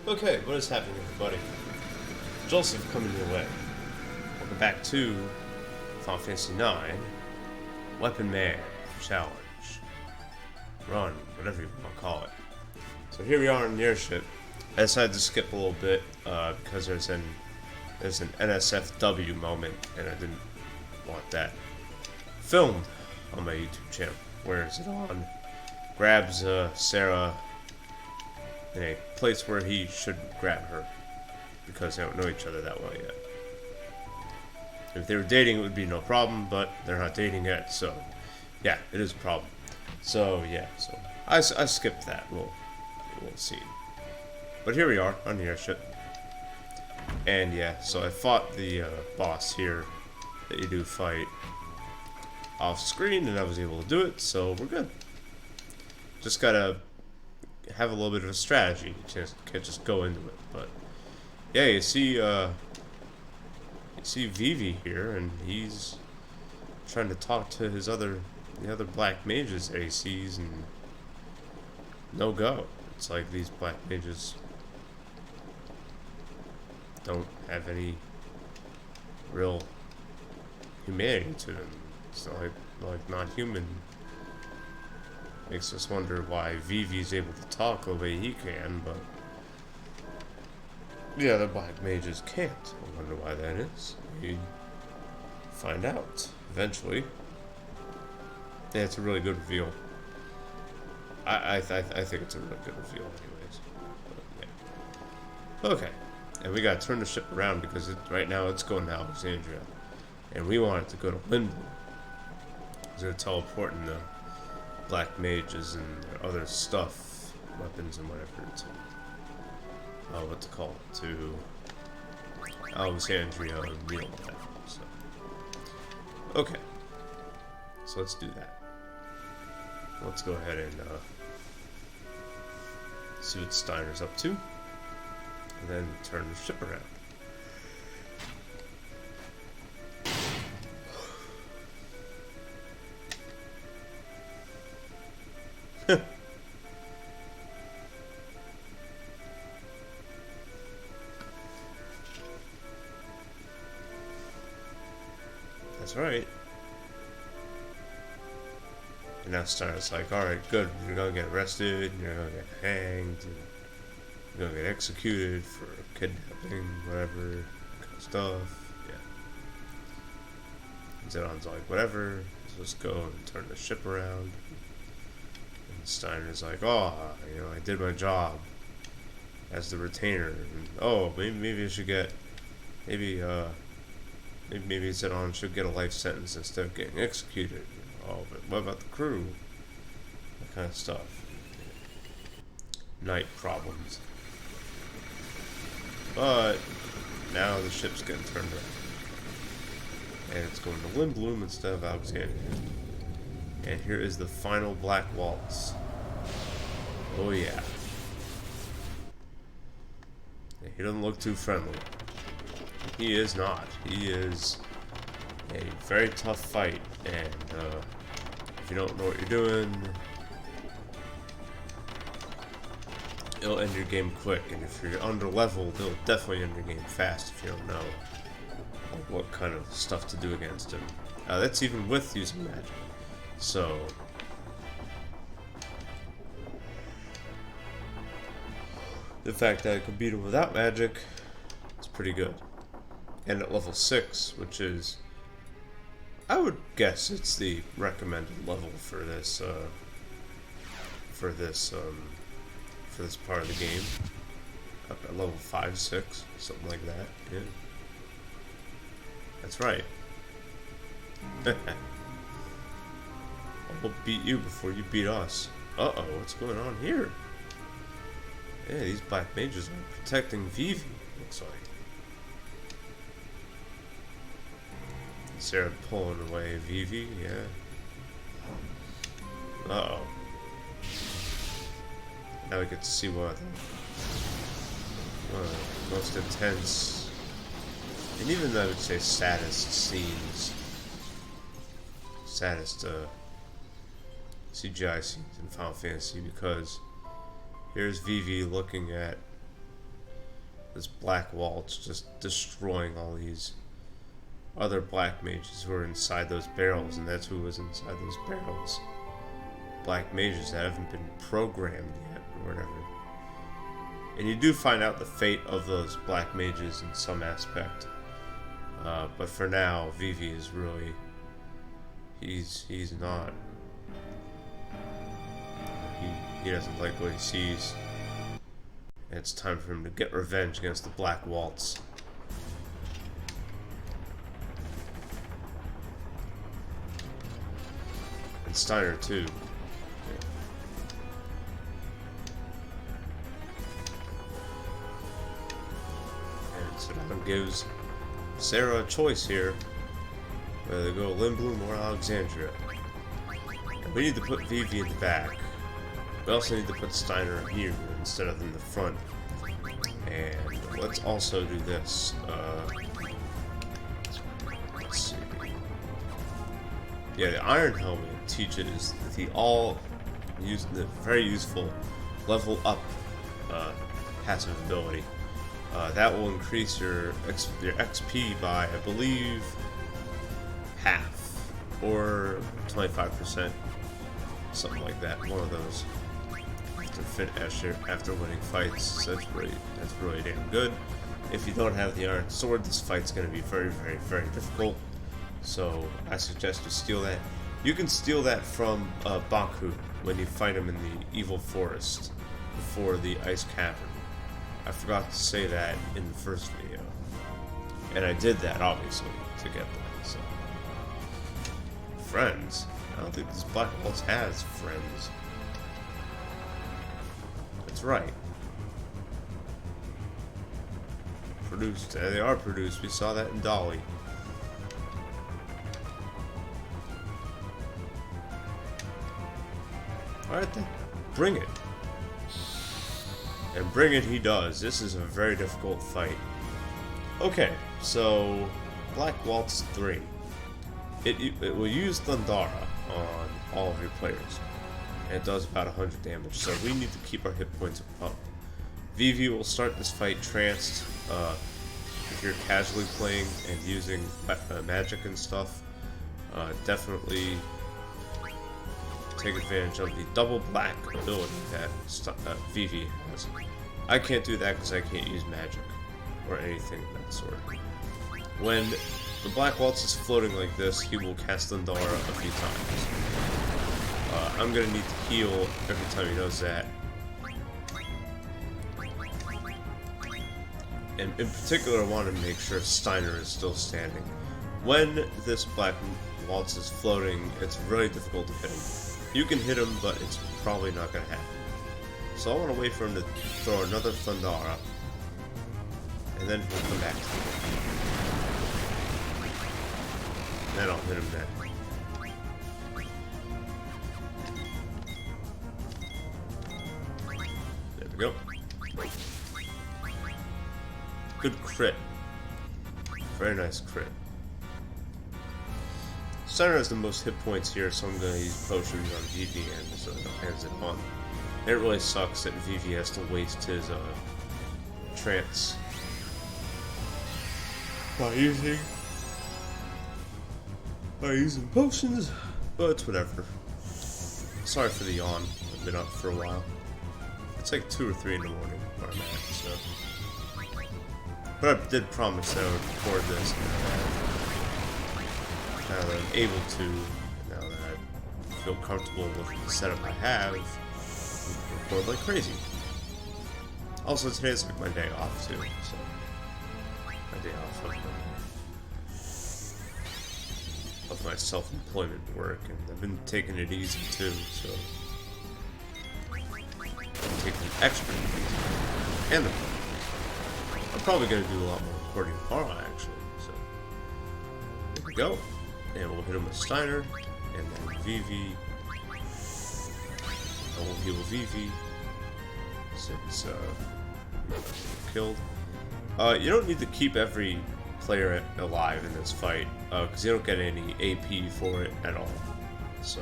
Okay, what is happening, everybody? Joseph coming your way. Welcome back to Final Fantasy IX Weapon Man Challenge. Run, whatever you want to call it. So here we are in the airship. I decided to skip a little bit because there's an NSFW moment, and I didn't want that filmed on my YouTube channel. Where is it on? Grabs Sarah in a place where he shouldn't grab her because they don't know each other that well yet. If they were dating, it would be no problem, but they're not dating yet, so yeah, it is a problem. So yeah, so I skipped that little scene. But here we are on the airship, and yeah, so I fought the boss here that you do fight off screen, and I was able to do it, so we're good. Just gotta have a little bit of a strategy. You can't just go into it. But yeah, you see Vivi here, and he's trying to talk to the other black mages that he sees, and no go. It's like these black mages don't have any real humanity to them. It's like non-human. Makes us wonder why Vivi's able to talk the way he can, but the other black mages can't. I wonder why that is. We find out eventually. Yeah, it's a really good reveal. I think it's a really good reveal, anyways. But, yeah. Okay, and we gotta turn the ship around because right now it's going to Alexandria, and we want it to go to Lindblum. They're teleporting the black mages and their other stuff, weapons and whatever, to what to call it, to Alexandria and real life. So okay, so let's do that. Let's go ahead and see what Steiner's up to, and then turn the ship around. That's right. And now Steiner's like, alright, good, you're gonna get arrested, you're gonna get hanged, and you're gonna get executed for kidnapping, whatever, kind of stuff, yeah. And Zidane's like, whatever, let's just go and turn the ship around. And Steiner's like, oh, I did my job as the retainer, and oh, maybe I should get, maybe Zidane should get a life sentence instead of getting executed. Oh, but what about the crew? That kind of stuff. Night problems. But now the ship's getting turned around, and it's going to Lindblum instead of Alexandria. And here is the final Black Waltz. Oh yeah. He doesn't look too friendly. He is not. He is a very tough fight, and if you don't know what you're doing, it'll end your game quick. And if you're under leveled, it'll definitely end your game fast if you don't know what kind of stuff to do against him. That's even with using magic. So the fact that I could beat him without magic is pretty good. And at level 6, which is, I would guess it's the recommended level for this part of the game. Up at level 5, 6, something like that. Yeah, that's right. We'll beat you before you beat us. Uh-oh, what's going on here? Yeah, these black mages are protecting Vivi, looks like. Sarah pulling away Vivi, yeah. Uh-oh. Now we get to see one of the most intense, and even I would say saddest scenes, saddest CGI scenes in Final Fantasy, because here's Vivi looking at this Black Waltz just destroying all these other black mages who are inside those barrels, and that's who was inside those barrels. Black mages that haven't been programmed yet, or whatever. And you do find out the fate of those black mages in some aspect. But for now, Vivi is really... He's not... He doesn't like what he sees. And it's time for him to get revenge against the Black Waltz. And Steiner, too. And Zidane gives Sarah a choice here, whether to go Lindblum or Alexandria. And we need to put Vivi in the back. We also need to put Steiner here instead of in the front. And let's also do this. Let's see. Yeah, the Iron Helmet teaches the very useful level up passive ability. That will increase your XP by, I believe, half or 25%, something like that. One of those. After winning fights, so that's really damn good. If you don't have the Iron Sword, this fight's going to be very, very, very difficult. So I suggest you steal that. You can steal that from Baku when you fight him in the Evil Forest before the Ice Cavern. I forgot to say that in the first video, and I did that obviously to get that. So friends, I don't think this Black Waltz has friends. That's right. Produced. They are produced. We saw that in Dolly. Alright then. Bring it. And bring it he does. This is a very difficult fight. Okay, so Black Waltz 3. It will use Thundara on all of your players. And it does about 100 damage, so we need to keep our hit points up. Vivi will start this fight tranced. If you're casually playing and using magic and stuff, definitely take advantage of the double black ability that Vivi has. I can't do that because I can't use magic or anything of that sort. When the Black Waltz is floating like this, he will cast Thundara a few times. I'm gonna need to heal every time he does that. And in particular, I want to make sure Steiner is still standing. When this Black Waltz is floating, it's really difficult to hit him. You can hit him, but it's probably not gonna happen. So I want to wait for him to throw another Thundara, and then he'll come back to me. And then I'll hit him then. There we go. Good crit. Very nice crit. Steiner has the most hit points here, so I'm going to use potions on Vivi and Zidane. It really sucks that Vivi has to waste his trance by using potions, but it's whatever. Sorry for the yawn. I've been up for a while. It's like 2 or 3 in the morning where I'm at, so. But I did promise that I would record this now that I'm able to, now that I feel comfortable with the setup I have, record like crazy. Also, today's like my day off too, so my day off of my self-employment work, and I've been taking it easy too, so I'm taking it extra easy. And I'm probably going to do a lot more recording tomorrow, actually, so there we go. And we'll hit him with Steiner, and then Vivi. And we'll heal Vivi since killed. You don't need to keep every player alive in this fight, because you don't get any AP for it at all. So,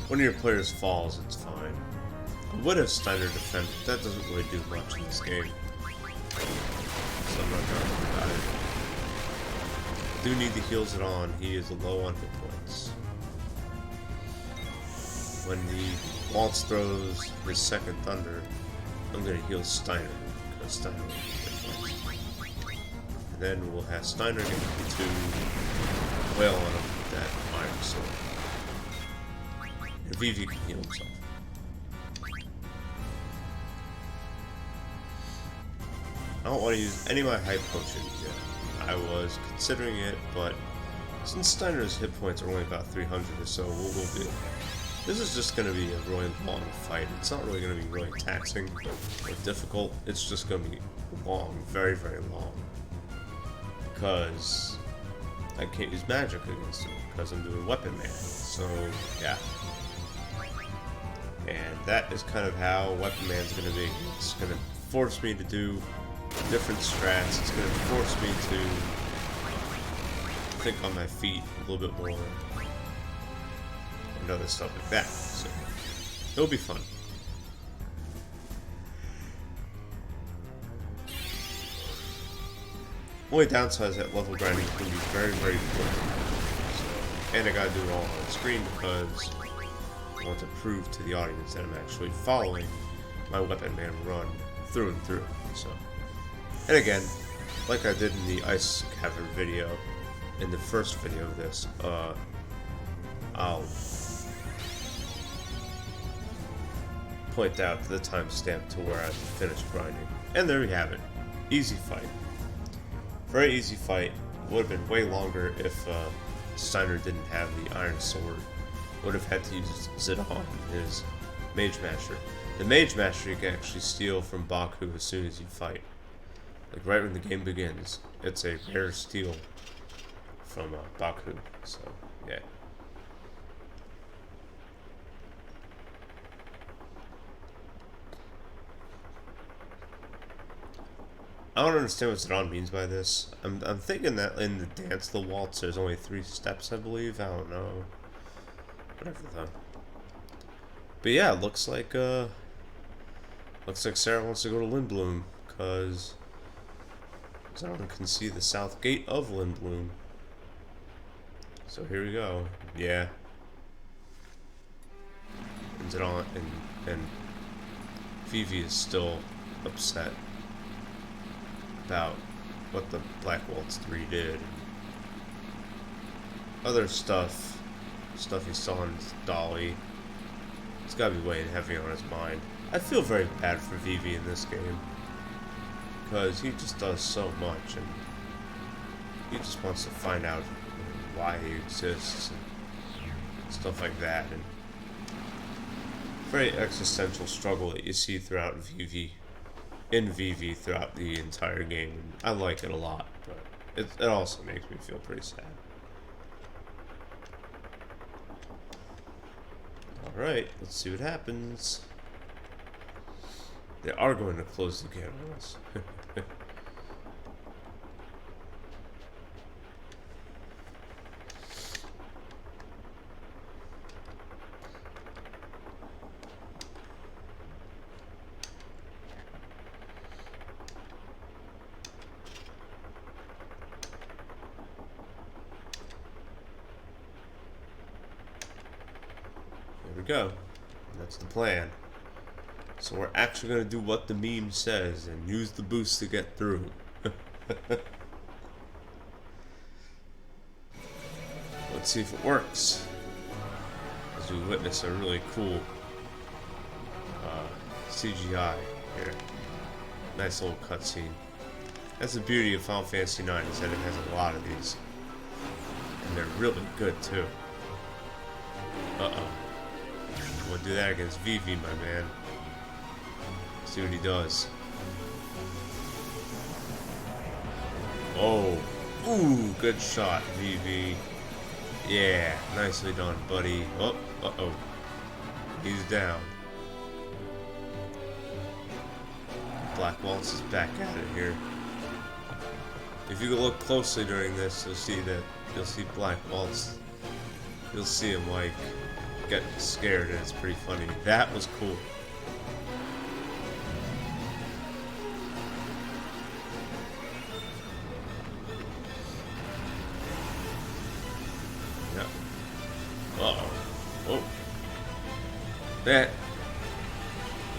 one of your players falls, it's fine. I would have Steiner defend, but that doesn't really do much in this game. So I'm not gonna worry about it. I do need to heal Zidane. He is low on hit points. When the Waltz throws his second thunder, I'm gonna heal Steiner because Steiner will hit points. And then we'll have Steiner get to wail on him with that iron sword. And Vivi can heal himself. I don't want to use any of my hype potions yet. I was considering it, but since Steiner's hit points are only about 300 or so, we'll be. This is just going to be a really long fight. It's not really going to be really taxing or difficult. It's just going to be long, very, very long. Because I can't use magic against him because I'm doing Weapon Man. So, yeah. And that is kind of how Weapon Man's going to be. It's going to force me to do different strats. It's going to force me to think on my feet a little bit more and other stuff like that. So it'll be fun. Only downside is that level grinding can be very, very quick. So, and I gotta do it all on screen because I want to prove to the audience that I'm actually following my Weapon Man run through and through. So. And again, like I did in the Ice Cavern video, in the first video of this, I'll point out the timestamp to where I finished grinding. And there you have it. Easy fight. Very easy fight. Would have been way longer if Steiner didn't have the Iron Sword. Would have had to use Zidane, his Mage Master. The Mage Master you can actually steal from Baku as soon as you fight. Like right when the game begins, it's a rare steal from Baku. So yeah. I don't understand what Zidane means by this. I'm thinking that in the dance, the waltz, there's only 3 steps, I believe. I don't know. Whatever though. But yeah, looks like Sarah wants to go to Lindblum because Zidane can see the south gate of Lindblum. So here we go. Yeah. And Zidane and Vivi is still upset about what the Black Waltz 3 did. Other stuff he saw in Dolly. It's gotta be weighing heavy on his mind. I feel very bad for Vivi in this game. Because he just does so much, and he just wants to find out why he exists, and stuff like that, and very existential struggle that you see throughout Vivi, throughout the entire game, and I like it a lot, but it also makes me feel pretty sad. Alright, let's see what happens. They are going to close the gate on us. There we go. That's the plan. So we're actually going to do what the meme says and use the boost to get through. Let's see if it works. As we witness a really cool CGI here. Nice little cutscene. That's the beauty of Final Fantasy IX, is that it has a lot of these. And they're really good too. Uh-oh. We'll do that against Vivi, my man. See what he does. Oh. Ooh, good shot, Vivi. Yeah, nicely done, buddy. Oh, uh-oh. He's down. Black Waltz is back at it here. If you look closely during this, you'll see Black Waltz. You'll see him like get scared, and it's pretty funny. That was cool. That.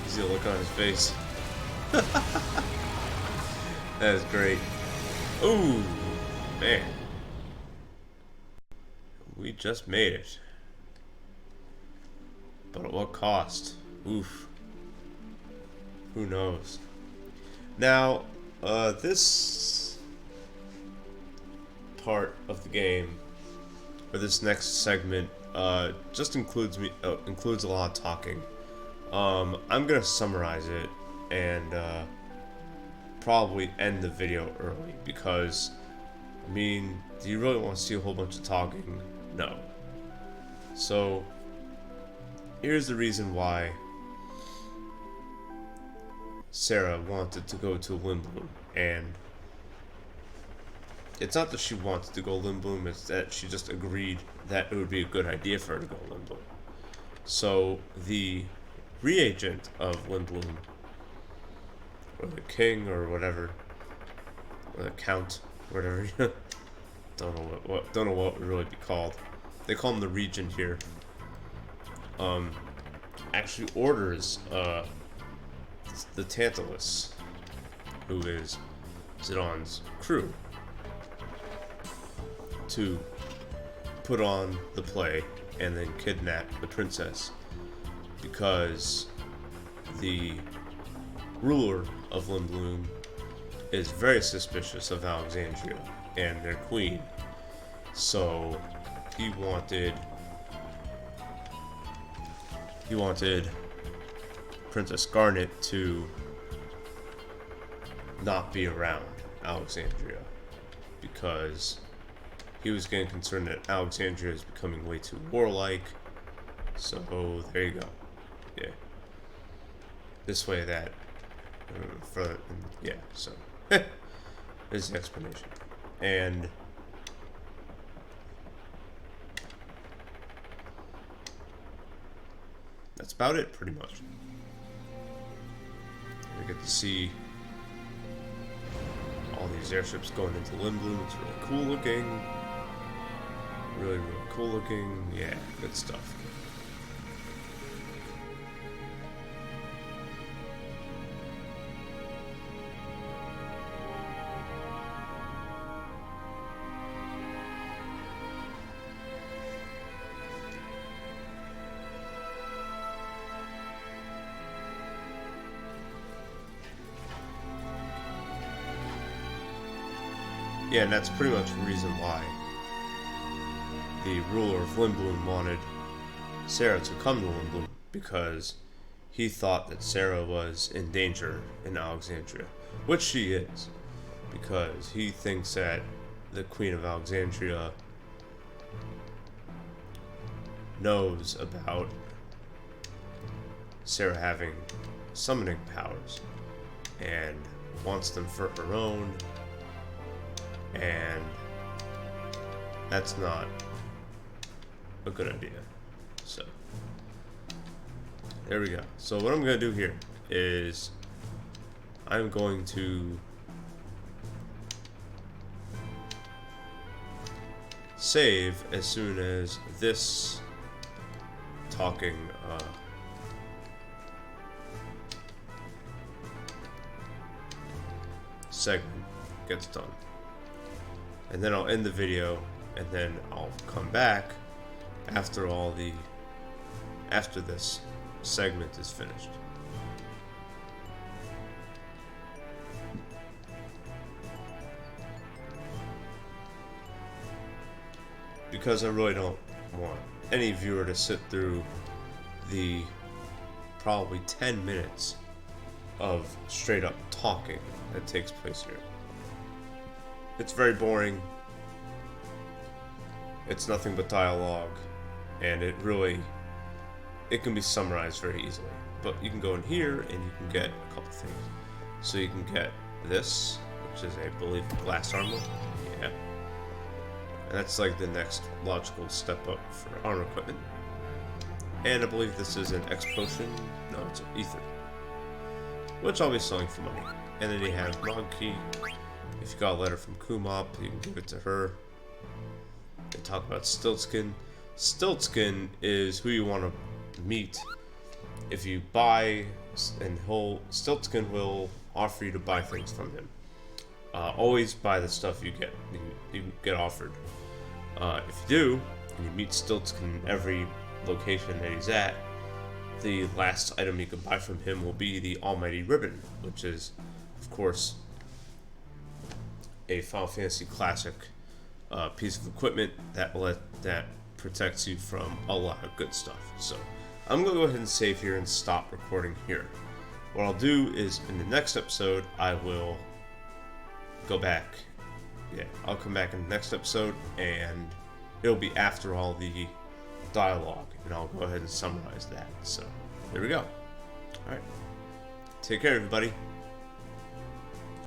You see the look on his face. That is great. Ooh, man. We just made it. But at what cost? Oof. Who knows? Now, this part of the game, or this next segment, just includes a lot of talking. I'm gonna summarize it and probably end the video early because, I mean, do you really want to see a whole bunch of talking? No. So, here's the reason why Sarah wanted to go to Lindblum, and it's not that she wanted to go Lindblum, it's that she just agreed that it would be a good idea for her to go Lindblum. So, the reagent of Lindblum, or the king, or whatever, or the count, whatever, don't know what it would really be called. They call him the regent here. Actually orders the Tantalus, who is Zidane's crew, to put on the play and then kidnap the princess, because the ruler of Lindblum is very suspicious of Alexandria and their queen. So he wanted Princess Garnet to not be around Alexandria, because he was getting concerned that Alexandria is becoming way too warlike. So there you go. Yeah. This way, that. Yeah. So there's the explanation, and that's about it, pretty much. We get to see all these airships going into Lindblum. It's really cool looking. Really, really cool looking. Yeah, good stuff. Yeah, and that's pretty much the reason why the ruler of Lindblum wanted Sarah to come to Lindblum, because he thought that Sarah was in danger in Alexandria, which she is, because he thinks that the Queen of Alexandria knows about Sarah having summoning powers and wants them for her own. And that's not a good idea. So there we go. So what I'm going to do here is I'm going to save as soon as this talking segment gets done. And then I'll end the video, and then I'll come back after this segment is finished. Because I really don't want any viewer to sit through the probably 10 minutes of straight up talking that takes place here. It's very boring. It's nothing but dialogue, and it can be summarized very easily. But you can go in here and you can get a couple things. So you can get this, which is, I believe, glass armor. Yeah. And that's like the next logical step up for armor equipment. And I believe this is an X potion. No, it's an ether, which I'll be selling for money. And then you have Mog Key. If you got a letter from Kumop, you can give it to her. They talk about Stiltskin. Stiltskin is who you want to meet if you buy, and Stiltzkin will offer you to buy things from him. Always buy the stuff you get offered. If you do, and you meet Stiltzkin in every location that he's at, the last item you can buy from him will be the Almighty Ribbon, which is, of course, a Final Fantasy Classic piece of equipment that protects you from a lot of good stuff. So I'm going to go ahead and save here and stop recording here. What I'll do is, in the next episode, I will go back. Yeah, I'll come back in the next episode, and it'll be after all the dialogue, and I'll go ahead and summarize that. So, there we go. Alright. Take care, everybody.